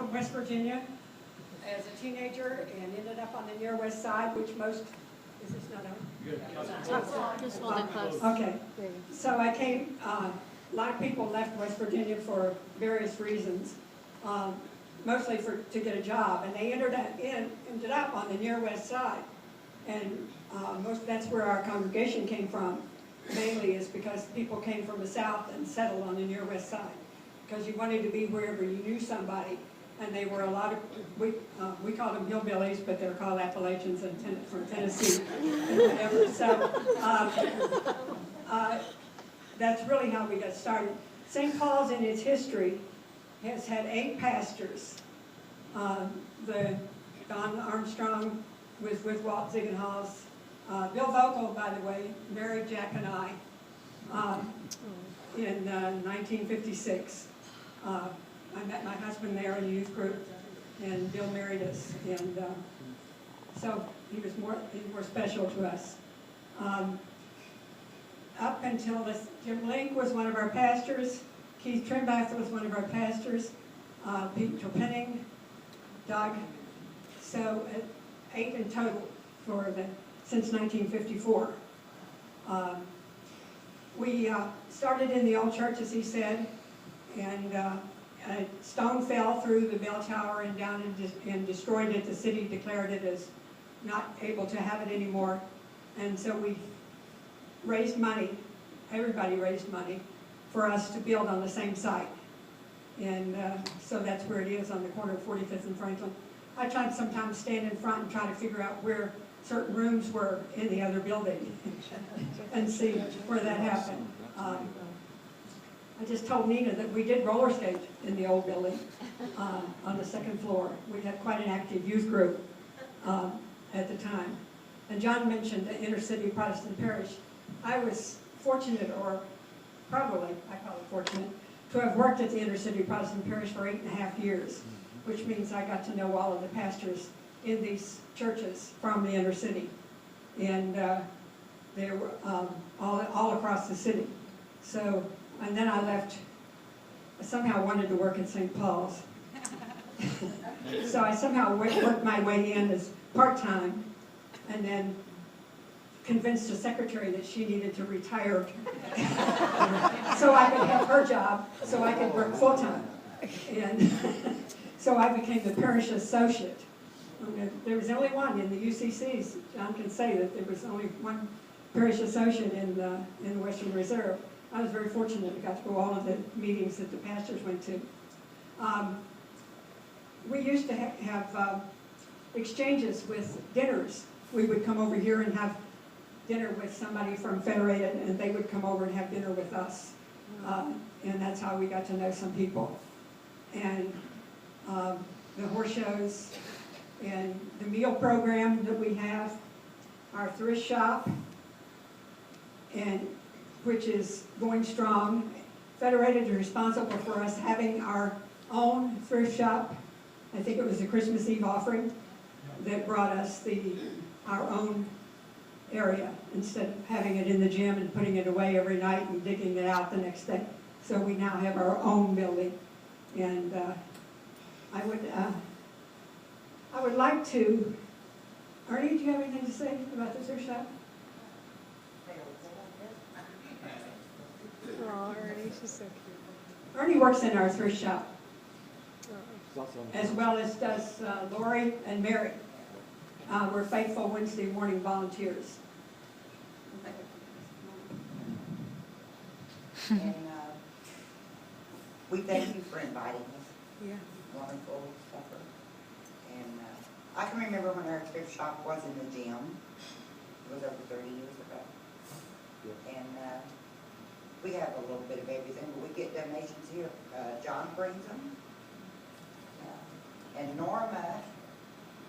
from West Virginia as a teenager and ended up on the near west side, which most, is this not on? Just hold it close. Okay. So I came, a lot of people left West Virginia for various reasons, mostly to get a job, and they ended up on the near west side. And that's where our congregation came from, mainly is because people came from the south and settled on the near west side, because you wanted to be wherever you knew somebody. And they were a lot of, we called them hillbillies, but they're called Appalachians from Tennessee and whatever. So that's really how we got started. St. Paul's in its history has had 8 pastors. Don Armstrong was with Walt Ziegenhaus. Bill Vogel, by the way, married Jack and I in 1956. I met my husband there in a youth group, and Bill married us, and so he was more special to us. Up until Jim Link was one of our pastors, Keith Trimbath was one of our pastors, Pete Penning, Doug, so 8 in total since 1954. We started in the old church, as he said, and a stone fell through the bell tower and down and destroyed it. The city declared it as not able to have it anymore. And so we raised money, everybody raised money, for us to build on the same site. And so that's where it is, on the corner of 45th and Franklin. I tried sometimes stand in front and try to figure out where certain rooms were in the other building and see where that happened. I just told Nina that we did roller skate in the old building on the 2nd floor. We had quite an active youth group at the time. And John mentioned the inner city Protestant parish. I was fortunate, or probably, I call it fortunate, to have worked at the inner city Protestant parish for 8.5 years, which means I got to know all of the pastors in these churches from the inner city. And they were all across the city. So, and then I left, I somehow wanted to work at St. Paul's. So I somehow worked my way in as part-time, and then convinced the secretary that she needed to retire so I could have her job, so I could work full-time. And so I became the parish associate. There was only one in the UCCs. John can say that there was only one parish associate in the Western Reserve. I was very fortunate. I got to go to all of the meetings that the pastors went to. We used to have exchanges with dinners. We would come over here and have dinner with somebody from Federated, and they would come over and have dinner with us. And that's how we got to know some people. And the horse shows, and the meal program that we have, our thrift shop, and which is going strong. Federated is responsible for us having our own thrift shop. I think it was the Christmas Eve offering that brought us our own area, instead of having it in the gym and putting it away every night and digging it out the next day. So we now have our own building. And I would like to, Ernie, do you have anything to say about the thrift shop? Oh, Ernie, she's so cute. Ernie works in our thrift shop, as well as does Lori and Mary. We're faithful Wednesday morning volunteers. And we thank you for inviting us. Yeah. Wonderful supper. And I can remember when our thrift shop was in the gym. It was over 30 years ago. And we have a little bit of everything, but we get donations here. John brings them. And Norma,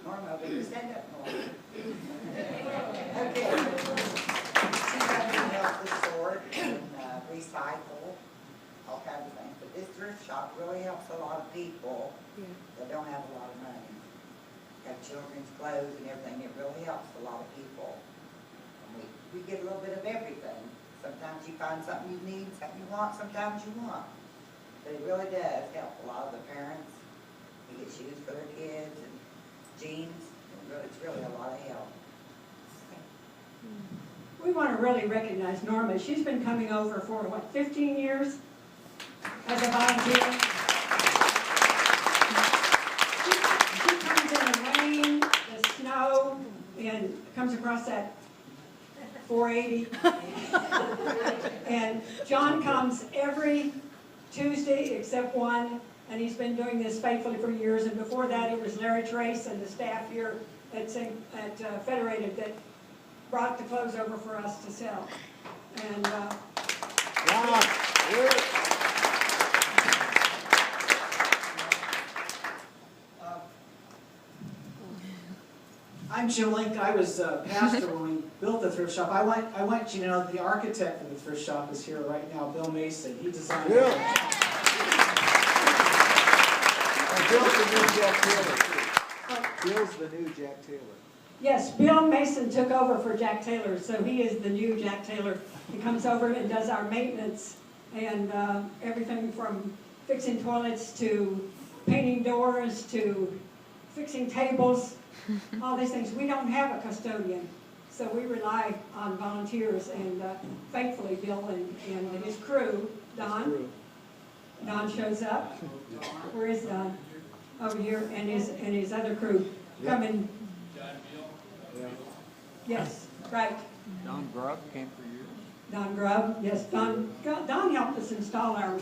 will you stand up, Norma? Okay. She comes and helps us sort and recycle, all kinds of things. But this thrift shop really helps a lot of people that don't have a lot of money. Have children's clothes and everything. It really helps a lot of people. And we get a little bit of everything. Sometimes you find something you need, something you want, sometimes you want. But it really does help a lot of the parents. It gets shoes for their kids and jeans. It's really a lot of help. We want to really recognize Norma. She's been coming over for, what, 15 years as a volunteer? She comes in the rain, the snow, and comes across that 480. And John comes every Tuesday except one, and he's been doing this faithfully for years. And before that, it was Larry Trace and the staff here at Federated that brought the clothes over for us to sell. And I'm Jim Link. I was pastor when we built the thrift shop. I want you to know that the architect for the thrift shop is here right now, Bill Mason. He designed it. And Bill's the new Jack Taylor, too. Bill's the new Jack Taylor. yes, Bill Mason took over for Jack Taylor, so he is the new Jack Taylor. He comes over and does our maintenance and everything from fixing toilets to painting doors to fixing tables, all these things. We don't have a custodian, so we rely on volunteers, and thankfully Bill and his crew, Don shows up. Where is Don? Over here, and his other crew come in. Yes, right. Don Grubb came for years. Don Grubb, yes, Don helped us install our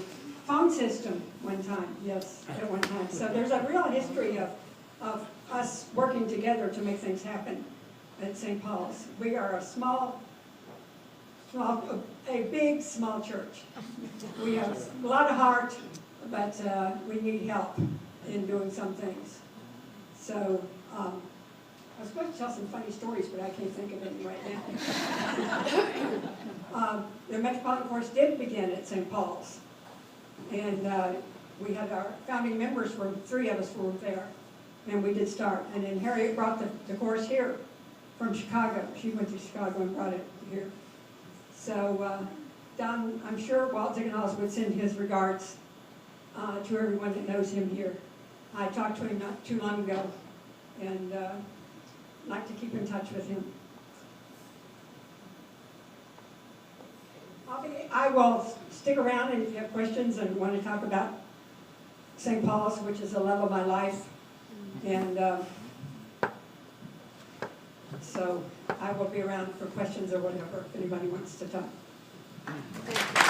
phone system one time, yes, at one time. So there's a real history of us working together to make things happen at St. Paul's. We are a big, small church. We have a lot of heart, but we need help in doing some things. So, I was going to tell some funny stories, but I can't think of any right now. The Metropolitan Course did begin at St. Paul's. And we had our founding members, three of us were there. And we did start. And then Harriet brought the course here from Chicago. She went to Chicago and brought it here. So Don, I'm sure Walt Ziegenhaus would send his regards to everyone that knows him here. I talked to him not too long ago, and like to keep in touch with him. I will stick around, and if you have questions and want to talk about St. Paul's, which is the love of my life, and so I will be around for questions or whatever if anybody wants to talk. Thank you.